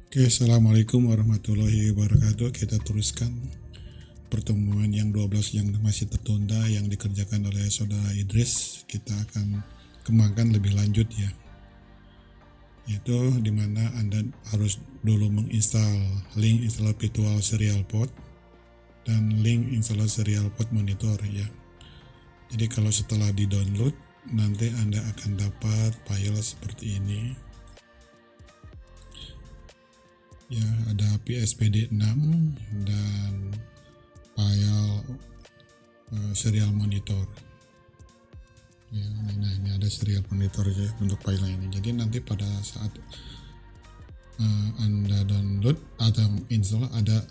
Oke, Assalamualaikum warahmatullahi wabarakatuh. Kita teruskan pertemuan yang 12 yang masih tertunda yang dikerjakan oleh saudara Idris. Kita akan kembangkan lebih lanjut ya, yaitu dimana Anda harus dulu menginstal link install virtual serial port dan link install serial port monitor ya. Jadi kalau setelah di download, nanti Anda akan dapat file seperti ini ya, ada PSPD 6 dan file serial monitor ya. Nah, ini ada serial monitor ya untuk file ini. Jadi nanti pada saat Anda download atau install ada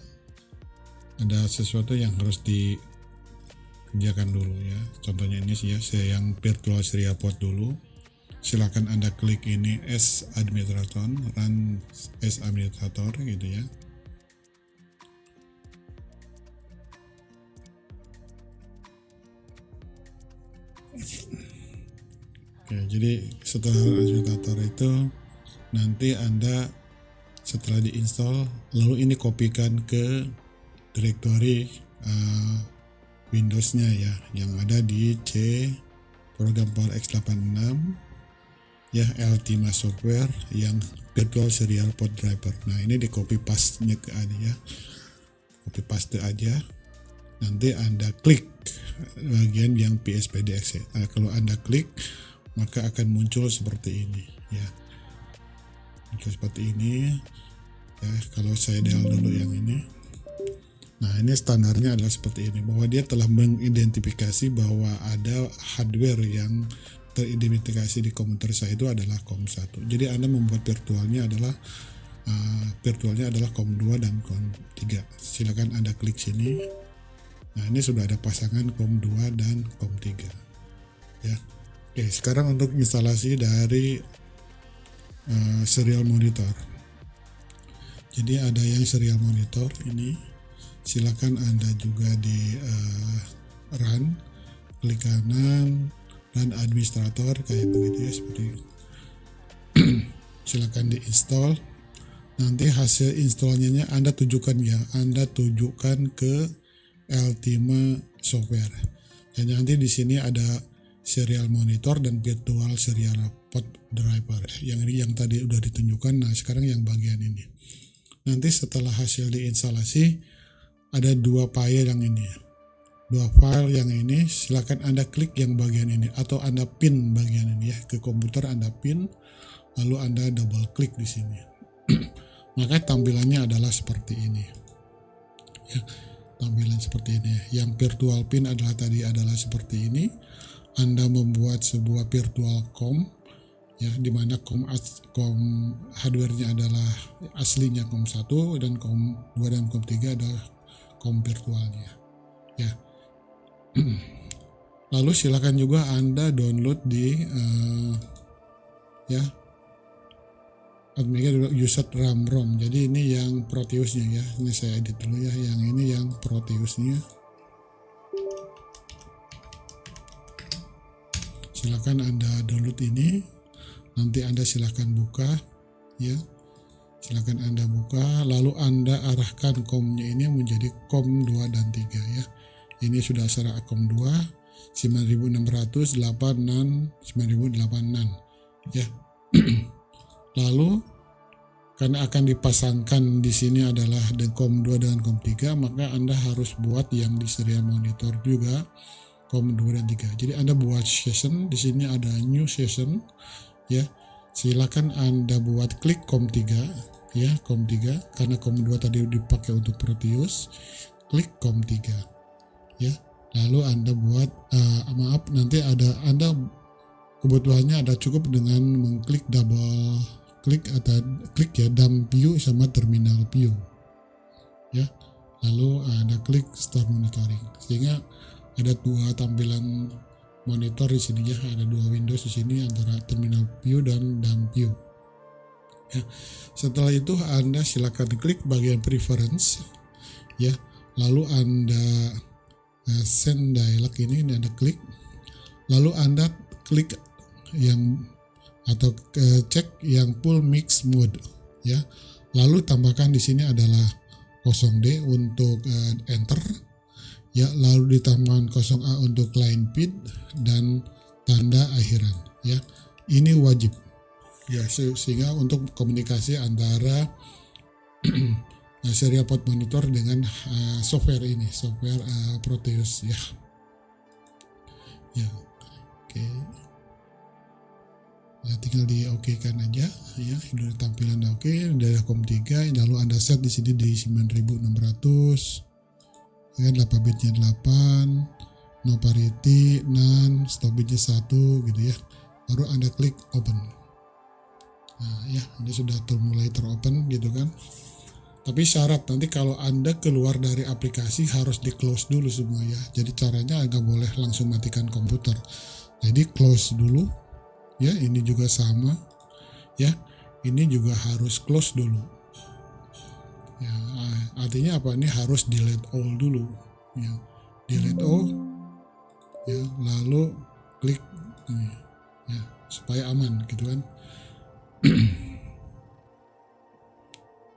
sesuatu yang harus dikerjakan dulu ya. Contohnya ini sih ya, yang virtual serial port dulu. Silakan Anda klik ini as administrator, run as administrator gitu ya. Oke, jadi setelah administrator itu nanti Anda setelah diinstal, lalu ini kopikan ke directory Windows-nya ya, yang ada di C program Power X86 ya, Ultima Software yang virtual serial port driver. Nah, ini di copy paste-nya ke ada ya, copy paste aja. Nanti Anda klik bagian yang PSPDX. Nah, kalau Anda klik, maka akan muncul seperti ini ya, muncul seperti ini ya. Kalau saya dial dulu yang ini, nah ini standarnya adalah seperti ini, bahwa dia telah mengidentifikasi bahwa ada hardware yang teridentifikasi di komputer saya itu adalah COM1. Jadi Anda membuat virtualnya adalah COM2 dan COM3. Silakan Anda klik sini. Nah, ini sudah ada pasangan COM2 dan COM3 ya. Oke, sekarang untuk instalasi dari serial monitor. Jadi ada yang serial monitor ini, silakan Anda juga di run, klik kanan, run administrator kayak begitu ya, seperti silakan diinstal. Nanti hasil installnya Anda tujukan ya, Anda tujukan ke Ultima Software. Dan nanti di sini ada serial monitor dan virtual serial port driver. Yang ini yang tadi udah ditunjukkan. Nah, sekarang yang bagian ini. Nanti setelah hasil diinstalasi ada dua file yang ini. Dua file yang ini silakan Anda klik yang bagian ini atau Anda pin bagian ini ya ke komputer, Anda pin lalu Anda double klik di sini. Maka tampilannya adalah seperti ini. Ya, tampilan seperti ini. Yang virtual pin adalah seperti ini. Anda membuat sebuah virtual COM ya, di mana COM hardware-nya adalah aslinya COM1 dan COM2 dan COM3 adalah COM virtualnya ya. Lalu silakan juga Anda download di ya user RAM-ROM. Jadi ini yang Proteus-nya ya. Ini saya edit dulu ya. Yang ini yang Proteus-nya. Silakan Anda download ini. Nanti Anda silakan buka ya. Silakan Anda buka, lalu Anda arahkan COM-nya ini menjadi COM 2 dan 3 ya. Ini sudah secara COM 2 9600 86 9086 ya. Lalu karena akan dipasangkan di sini adalah COM 2 dengan COM 3, maka Anda harus buat yang di serial monitor juga COM 2 dan 3. Jadi Anda buat session, di sini ada new session ya. Silakan Anda buat klik COM 3 ya, COM 3 karena COM 2 tadi dipakai untuk Proteus. Klik COM 3 ya. Lalu Anda buat nanti ada Anda kebutuhannya ada cukup dengan mengklik double klik atau klik ya dump view sama terminal view ya. Lalu Anda klik start monitoring sehingga ada dua tampilan monitor di sini ya, ada dua Windows di sini antara terminal view dan dump view ya. Setelah itu Anda silakan klik bagian preference ya, lalu Anda send dialog ini Anda klik, lalu Anda klik yang atau cek yang full mix mode ya, Lalu tambahkan di sini adalah 0D untuk enter, ya. Lalu ditambahkan 0A untuk line feed dan tanda akhiran, ya. Ini wajib, ya, sehingga untuk komunikasi antara serial port monitor dengan software ini, software Proteus, ya. Ya, oke. Ya, tinggal di oke kan aja, ya. Sudah tampilan oke, dari COM3, lalu Anda set di sini di 9600, kan 8 bitnya 8, no parity, none, stop bitnya 1 gitu, ya. Baru Anda klik open. Nah, ya, ini sudah mulai teropen gitu kan. Tapi syarat nanti kalau Anda keluar dari aplikasi harus di close dulu semua, ya. Jadi caranya agak boleh langsung matikan komputer. Jadi close dulu, ya. Ini juga sama, ya. Ini juga harus close dulu, ya. Artinya apa? Ini harus delete all dulu, ya. Delete all, ya. Lalu klik ini, ya, supaya aman gitu kan.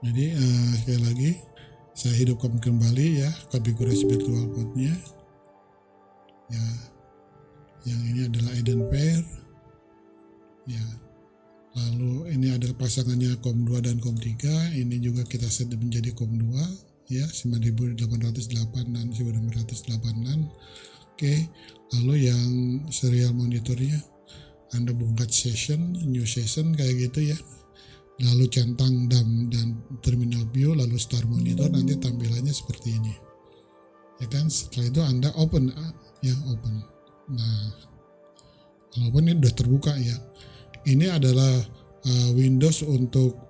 Jadi sekali lagi saya hidupkan kembali, ya, konfigurasi virtual boardnya, ya. Yang ini adalah Eden pair, ya. Lalu ini adalah pasangannya COM2 dan COM3. Ini juga kita set menjadi COM2, ya, 9808 dan 9686. Oke. Lalu yang serial monitornya Anda buka session, new session kayak gitu, ya. Lalu centang DAM dan terminal view, lalu start monitor, nanti tampilannya seperti ini, ya kan. Setelah itu Anda open, ya, open. Nah, kalau open ini udah terbuka, ya. Ini adalah Windows untuk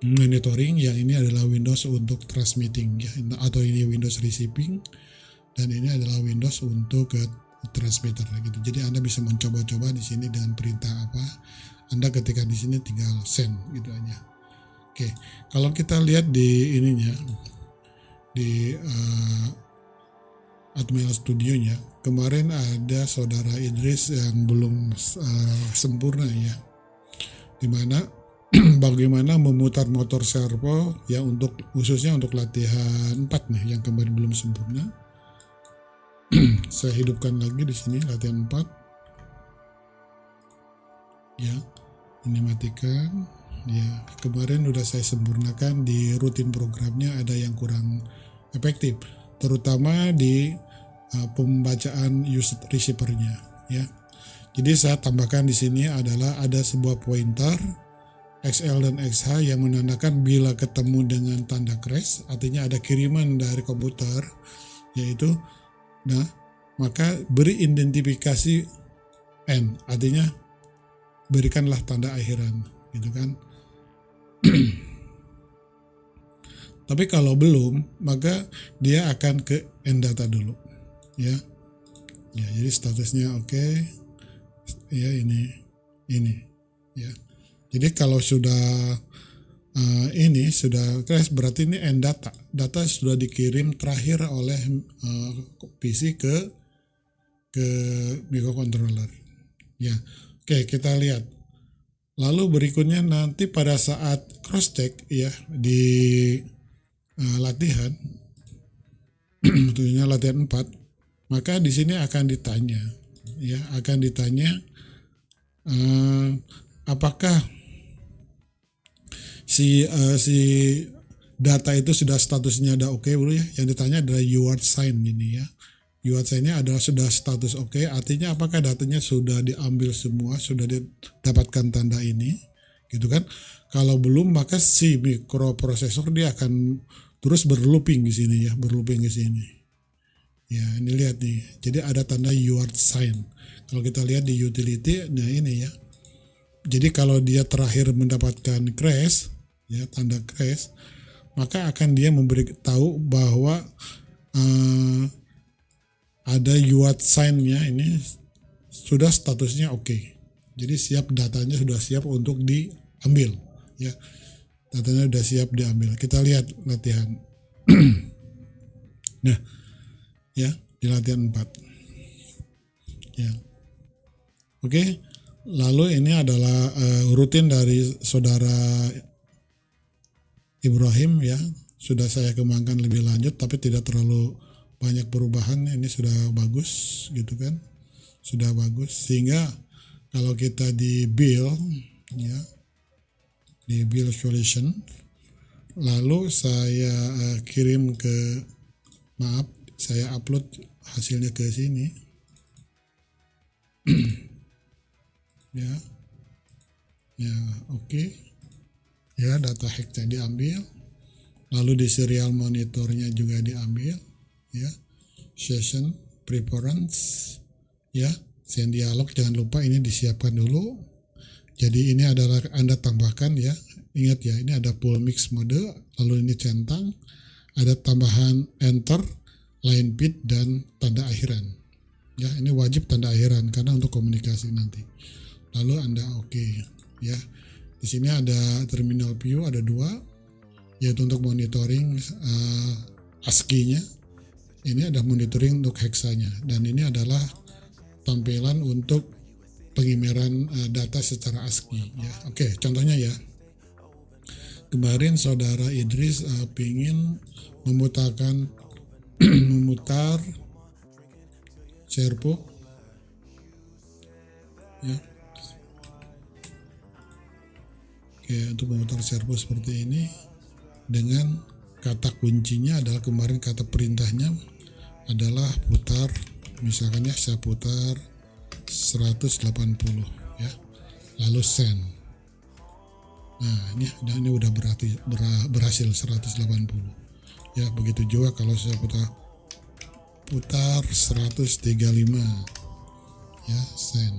monitoring, yang ini adalah Windows untuk transmitting, ya, atau ini Windows receiving, dan ini adalah Windows untuk transmitter, gitu. Jadi Anda bisa mencoba-coba di sini dengan perintah apa. Anda ketika di sini tinggal send gitu aja. Oke, kalau kita lihat di ininya, di Atmel Studio-nya, kemarin ada saudara Idris yang belum sempurna, ya. Dimana bagaimana memutar motor servo, ya, untuk khususnya untuk latihan 4 nih yang kemarin belum sempurna. Saya hidupkan lagi di sini latihan 4, ya. Ini matikan, ya. Kemarin udah saya sempurnakan di rutin programnya, ada yang kurang efektif, terutama di pembacaan user receiver-nya, ya. Jadi saya tambahkan di sini adalah ada sebuah pointer XL dan XH yang menandakan bila ketemu dengan tanda crash, artinya ada kiriman dari komputer, yaitu, nah, maka beri identifikasi N, artinya berikanlah tanda akhiran, gitu kan. Tapi kalau belum, maka dia akan ke end data dulu, ya. Ya, jadi statusnya oke, ya, ini, ya. Jadi kalau sudah ini sudah crash, berarti ini end data sudah dikirim terakhir oleh PC ke microcontroller, ya. Oke, kita lihat. Lalu berikutnya nanti pada saat cross check, ya, di latihan, tentunya latihan 4, maka di sini akan ditanya, ya, apakah si data itu sudah statusnya ada oke, bro, ya. Yang ditanya adalah UART sign ini, ya. UART sign-nya adalah sudah status oke, artinya apakah datanya sudah diambil semua, sudah didapatkan tanda ini, gitu kan. Kalau belum, maka si mikroprosesor dia akan terus berlooping di sini, ya, berlooping ke sini. Ya, ini lihat nih. Jadi ada tanda UART sign. Kalau kita lihat di utility, nah ini, ya. Jadi kalau dia terakhir mendapatkan crash, ya, tanda crash, maka akan dia memberitahu bahwa ada UART sign-nya ini sudah statusnya oke. Jadi siap, datanya sudah siap untuk diambil, ya. Datanya sudah siap diambil. Kita lihat latihan. Nah, ya, di latihan 4. Ya. Oke. Lalu ini adalah rutin dari saudara Ibrahim ya, sudah saya kembangkan lebih lanjut tapi tidak terlalu banyak perubahan. Ini sudah bagus gitu kan, sudah bagus, sehingga kalau kita di build ya, di build solution, lalu saya kirim ke, maaf, saya upload hasilnya ke sini ya, ya oke. Ya, data hacknya diambil, lalu di serial monitornya juga diambil ya, session preference ya, send dialog jangan lupa ini disiapkan dulu. Jadi ini adalah Anda tambahkan ya, ingat ya, ini ada full mix mode, lalu ini centang, ada tambahan enter, line bit, dan tanda akhiran ya. Ini wajib tanda akhiran karena untuk komunikasi nanti. Lalu Anda oke ya. Di sini ada terminal view, ada 2, yaitu untuk monitoring ASCII-nya. Ini ada monitoring untuk hexanya, dan ini adalah tampilan untuk pengimiran data secara ASCII ya. Oke, contohnya ya. Kemarin saudara Idris ingin memutarkan memutar servo ya. Oke, untuk memutar servo seperti ini dengan kata kuncinya adalah, kemarin kata perintahnya adalah putar, misalkan ya saya putar 180 ya, lalu send. Nah ini udah berhasil 180 ya. Begitu juga kalau saya putar 135 ya, send.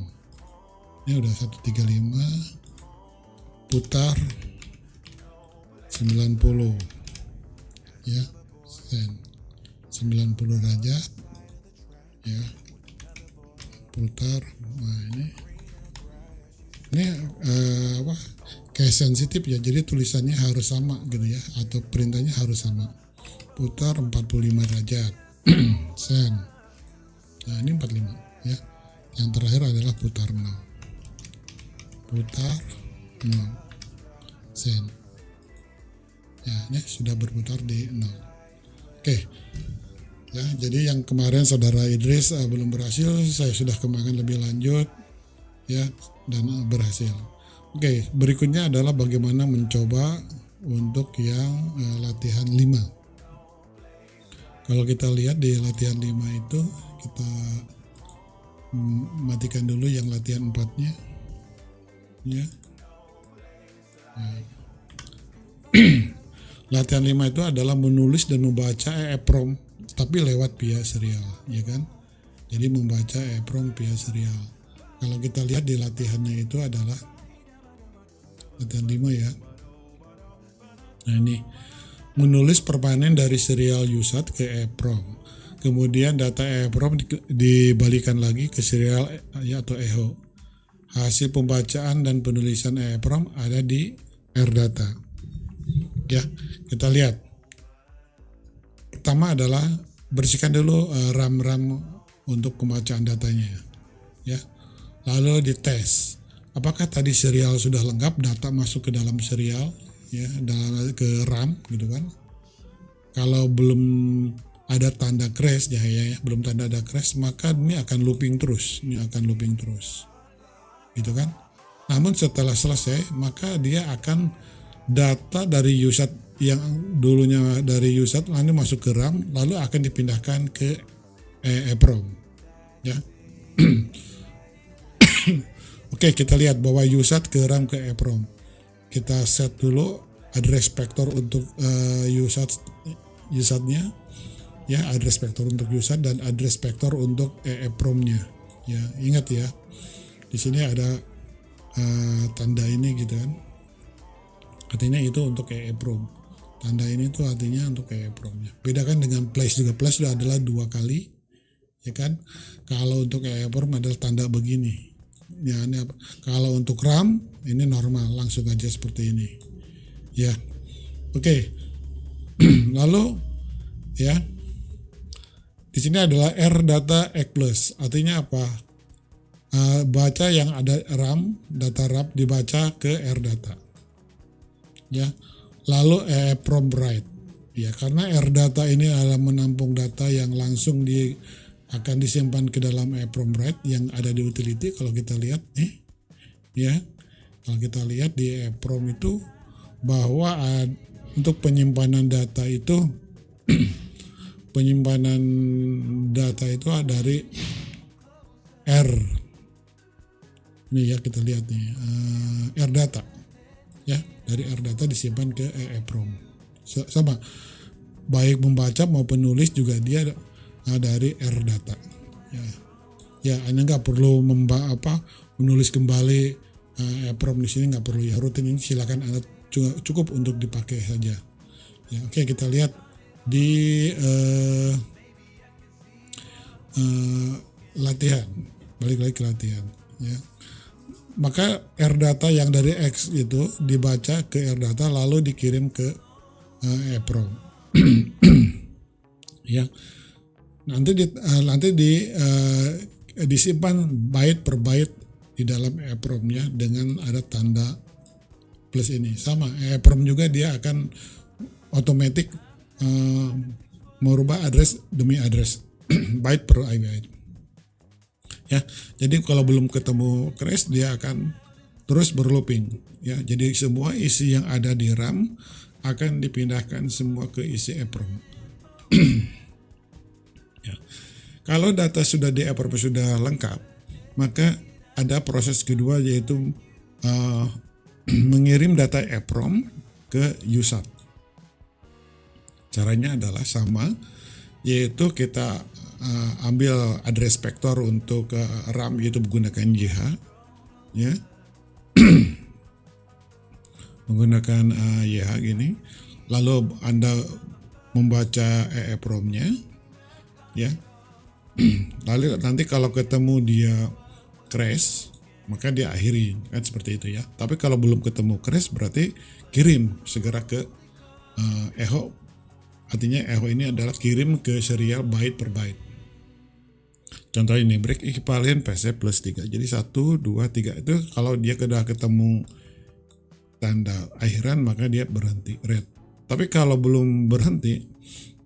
Ini udah 135, putar 90 ya, send 90 derajat ya, putar. Nah ini case sensitif ya, jadi tulisannya harus sama gitu ya, atau perintahnya harus sama. Putar 45 derajat send. Nah ini 45 ya. Yang terakhir adalah putar 0, putar 0, send ya. Ini sudah berputar di 0. Oke ya, jadi yang kemarin saudara Idris belum berhasil, saya sudah kembangkan lebih lanjut ya, dan berhasil. Oke, berikutnya adalah bagaimana mencoba untuk yang latihan 5. Kalau kita lihat di latihan 5 itu, kita matikan dulu yang latihan 4-nya ya. Latihan 5 itu adalah menulis dan membaca EEPROM tapi lewat via serial ya kan. Jadi membaca EEPROM via serial. Kalau kita lihat di latihannya itu adalah latihan 5 ya. Nah ini menulis permanen dari serial USAT ke EEPROM. Kemudian data EEPROM dibalikan lagi ke serial ya, atau echo. Hasil pembacaan dan penulisan EEPROM ada di AirData. Ya, kita lihat. Pertama adalah bersihkan dulu RAM untuk pembacaan datanya ya. Lalu dites. Apakah tadi serial sudah lengkap, data masuk ke dalam serial ya, ke RAM gitu kan. Kalau belum ada tanda crash ya, belum tanda ada crash, maka ini akan looping terus, gitu kan. Namun setelah selesai, maka dia akan data dari USAT yang dulunya dari USAT lalu masuk ke RAM, lalu akan dipindahkan ke EEPROM ya. Oke, kita lihat bahwa USAT ke RAM ke EEPROM. Kita set dulu address vector untuk USAT-nya ya, address vector untuk USAT dan address vector untuk EEPROM-nya ya. Ingat ya, di sini ada tanda ini gitu kan, artinya itu untuk EEPROM. Tanda ini tuh artinya untuk EEPROM-nya. Bedakan dengan flash juga. Flash sudah adalah 2 kali ya kan. Kalau untuk EEPROM adalah tanda begini ya. Ini apa? Kalau untuk RAM ini normal, langsung aja seperti ini ya. Oke. Lalu ya, di sini adalah AirData X+. Artinya apa? Baca yang ada RAM, data RAM dibaca ke AirData ya. Lalu EEPROM write. Ya, karena AirData ini adalah menampung data yang langsung akan disimpan ke dalam EEPROM write yang ada di utility. Kalau kita lihat nih, ya, kalau kita lihat di EEPROM itu bahwa untuk penyimpanan data itu penyimpanan data itu dari R. Ini ya kita lihat nih, AirData. Ya, dari AirData disimpan ke EEPROM. Sama, baik membaca maupun nulis juga dia dari AirData. Ya, Anda nggak perlu menulis kembali EEPROM di sini, nggak perlu ya, rutin ini silakan Anda cukup untuk dipakai saja. Ya, oke, kita lihat di latihan, balik lagi ke latihan. Ya. Maka AirData yang dari X itu dibaca ke AirData lalu dikirim ke EEPROM. Ya, nanti disimpan byte per byte di dalam EEPROM-nya dengan ada tanda plus ini. Sama EEPROM juga dia akan otomatis merubah address demi address byte per byte. Ya, jadi kalau belum ketemu crash dia akan terus berlooping. Ya, jadi semua isi yang ada di RAM akan dipindahkan semua ke isi EEPROM. Ya. Kalau data sudah di EEPROM sudah lengkap, maka ada proses kedua yaitu mengirim data EEPROM ke USAT. Caranya adalah sama, yaitu kita ambil address vector untuk RAM yaitu menggunakan JH, ya. Menggunakan YH gini, lalu Anda membaca EEPROM-nya, ya. Lalu nanti kalau ketemu dia crash, maka dia akhiri, kan seperti itu ya. Tapi kalau belum ketemu crash berarti kirim segera ke echo. Artinya echo ini adalah kirim ke serial byte per byte. Contoh ini break equivalent PC plus 3. Jadi 1, 2, 3 itu kalau dia sudah ketemu tanda akhiran maka dia berhenti read. Tapi kalau belum berhenti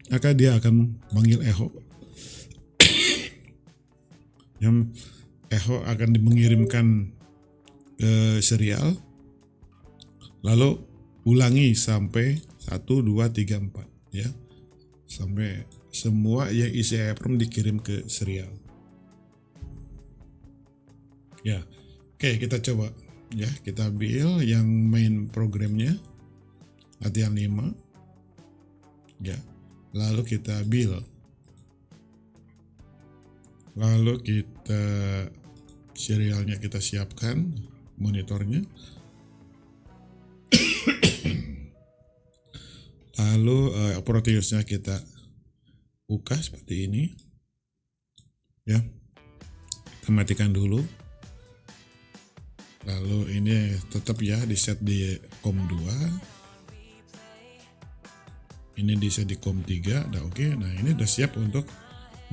maka dia akan manggil echo. Yang echo akan mengirimkan ke serial lalu ulangi sampai 1, 2, 3, 4 ya. Sampai semua yang isi EEPROM dikirim ke serial. Ya, oke kita coba ya, kita ambil yang main programnya latihan 5 ya, lalu kita build, lalu kita serialnya kita siapkan, monitornya, lalu Proteusnya kita buka seperti ini ya, kita matikan dulu. Lalu ini tetap ya di set di COM 2, ini di set di COM 3, udah oke. Nah ini udah siap untuk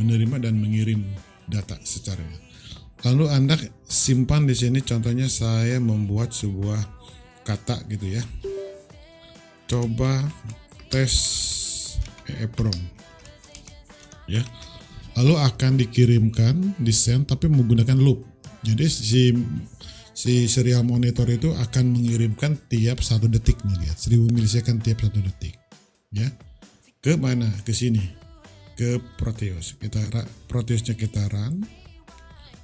menerima dan mengirim data secaranya. Lalu Anda simpan di sini, contohnya saya membuat sebuah kata gitu ya. Coba tes EEPROM ya. Lalu akan dikirimkan di send tapi menggunakan loop. Jadi si serial monitor itu akan mengirimkan tiap 1 detik nih lihat, 1000 milisecond tiap 1 detik ya. Ke mana? Ke sini, ke Proteus. Proteusnya kita run,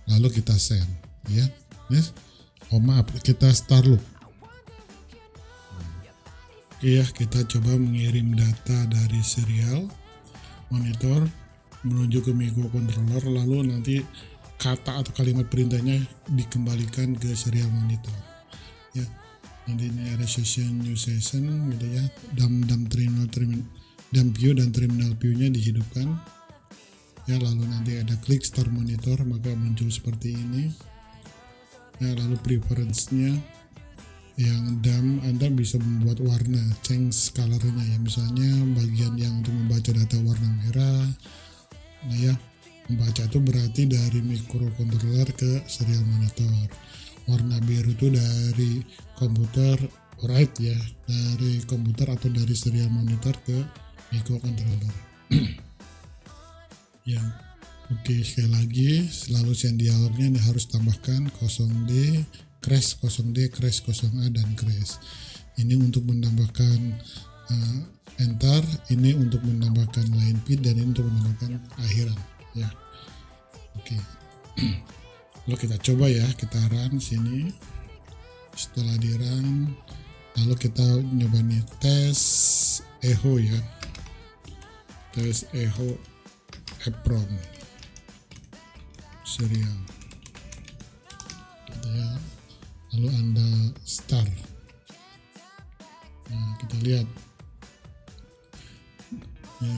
lalu kita send ya. Yes. Oh maaf, kita start loop. Iya, kita coba mengirim data dari serial monitor menuju ke microcontroller, lalu nanti kata atau kalimat perintahnya dikembalikan ke serial monitor ya. Nanti ini ada session, new session gitu ya, dump view dan terminal view-nya dihidupkan ya. Lalu nanti ada klik start monitor, maka muncul seperti ini ya. Lalu preference-nya yang dump, Anda bisa membuat warna, change color-nya ya, misalnya bagian yang untuk membaca data warna merah. Nah ya, membaca itu berarti dari microcontroller ke serial monitor. Warna biru itu dari komputer write ya dari komputer atau dari serial monitor ke microcontroller. Ya, oke, sekali lagi selalu dialognya ini harus tambahkan 0D, crash 0D, crash 0A dan crash. Ini untuk menambahkan enter, ini untuk menambahkan line feed, dan ini untuk menambahkan akhiran ya. Oke. Lalu kita coba ya, kita run sini. Setelah di run, lalu kita nyoba nih tes echo ya, tes echo EEPROM serial gitu ya. Lalu Anda start. Nah, kita lihat ya,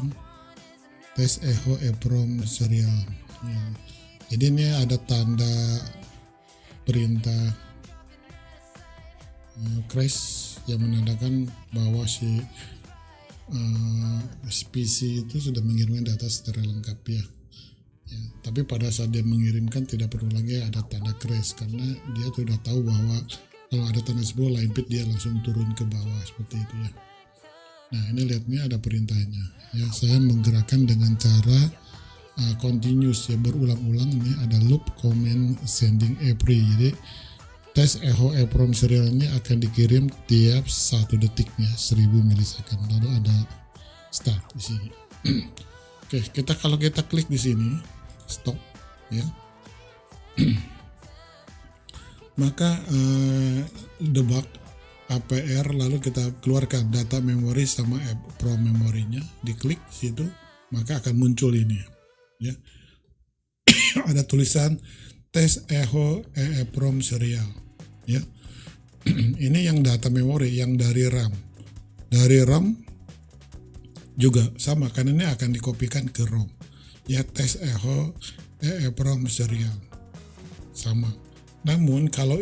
tes echo EEPROM serial ya. Jadi ini ada tanda perintah crash yang menandakan bahwa si PC itu sudah mengirimkan data secara lengkap ya. Tapi pada saat dia mengirimkan tidak perlu lagi ada tanda crash, karena dia sudah tahu bahwa kalau ada tanda tersebut line feed dia langsung turun ke bawah seperti itu ya. Nah, ini lihat, ini ada perintahnya ya. Saya menggerakkan dengan cara continuous ya, berulang-ulang. Ini ada loop command sending every. Jadi tes echo EEPROM serial ini akan dikirim tiap 1 detiknya 1000 milisecond. Lalu ada start di sini. Oke, kalau kita klik di sini stop ya, maka debug APR, lalu kita keluarkan data memori sama EEPROM memorinya, diklik situ maka akan muncul ini ya. Ada tulisan tes echo EEPROM serial ya. Ini yang data memori yang dari RAM. Dari RAM juga sama, karena ini akan dikopikan ke ROM ya. Tes echo EEPROM serial sama. Namun kalau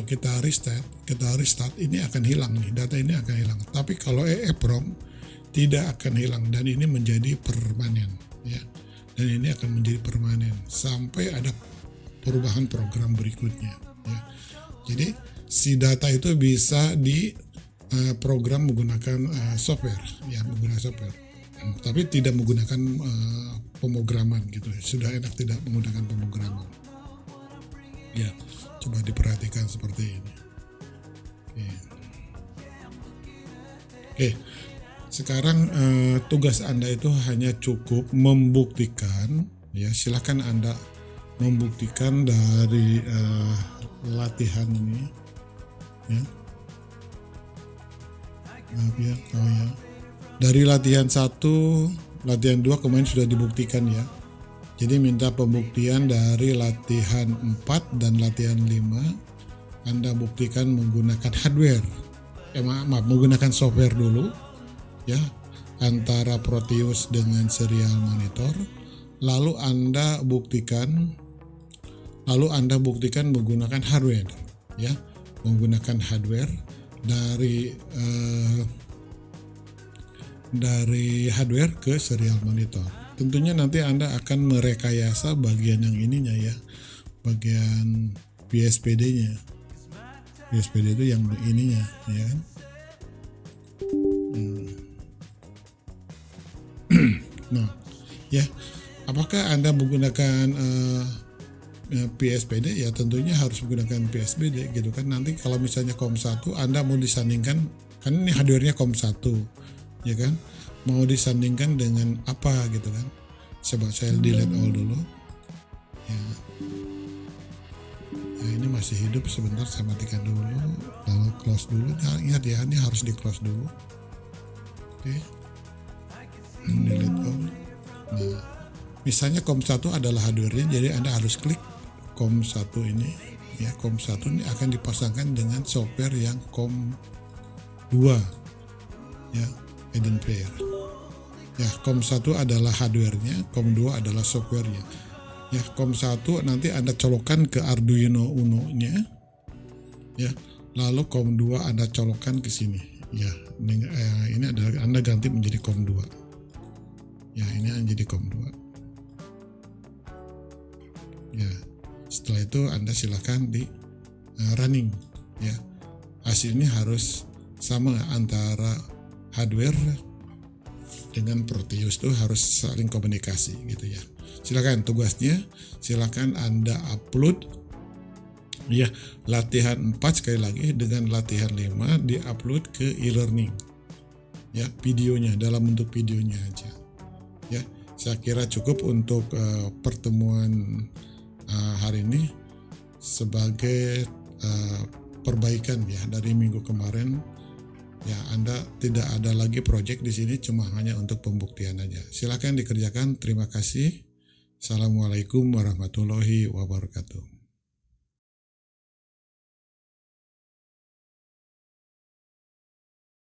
kita restart ini akan hilang nih, data ini akan hilang. Tapi kalau EEPROM tidak akan hilang, dan ini menjadi permanen ya. Dan ini akan menjadi permanen sampai ada perubahan program berikutnya ya. Jadi si data itu bisa di program menggunakan software ya, menggunakan software, tapi tidak menggunakan pemrograman gitu. Sudah enak tidak menggunakan pemrograman ya. Coba diperhatikan seperti ini. Oke. Sekarang tugas Anda itu hanya cukup membuktikan ya. Silakan Anda membuktikan dari latihan ini ya. Maaf ya, dari latihan 1, latihan 2 kemarin sudah dibuktikan ya. Jadi minta pembuktian dari latihan 4 dan latihan 5. Anda buktikan menggunakan hardware, menggunakan software dulu ya, antara Proteus dengan serial monitor. Lalu Anda buktikan menggunakan hardware ya, menggunakan hardware dari hardware ke serial monitor. Tentunya nanti Anda akan merekayasa bagian yang ininya ya, bagian PSPD-nya. PSPD itu yang ininya ya kan. Nah ya, apakah Anda menggunakan PSPD? Ya tentunya harus menggunakan PSPD gitu kan. Nanti kalau misalnya COM1 Anda mau disandingkan, kan ini hardware-nya COM1 ya kan, mau disandingkan dengan apa gitu kan. Coba saya delete all dulu ya. Ya, ini masih hidup, sebentar saya matikan dulu, lalu close dulu. Nah, ingat ya, ini harus di close dulu. Oke. Delete all. Nah, misalnya COM1 adalah hardware-nya, jadi Anda harus klik COM1 ini ya. COM1 ini akan dipasangkan dengan software yang COM2 ya, Eden Player ya. COM1 adalah hardware-nya, COM2 adalah software-nya ya. COM1 nanti Anda colokkan ke Arduino Uno-nya ya, lalu COM2 Anda colokkan ke sini ya. Ini adalah Anda ganti menjadi COM2 ya, ini menjadi COM2 ya. Setelah itu Anda silakan di running ya. Hasilnya harus sama antara hardware dengan Proteus tuh harus saling komunikasi gitu ya. Silakan tugasnya, silakan Anda upload ya latihan 4 sekali lagi dengan latihan 5 diupload ke e-learning ya, videonya dalam bentuk videonya aja ya. Saya kira cukup untuk pertemuan hari ini sebagai perbaikan ya dari minggu kemarin ya. Anda tidak ada lagi project di sini, cuma hanya untuk pembuktian aja. Silakan dikerjakan. Terima kasih. Assalamualaikum warahmatullahi wabarakatuh.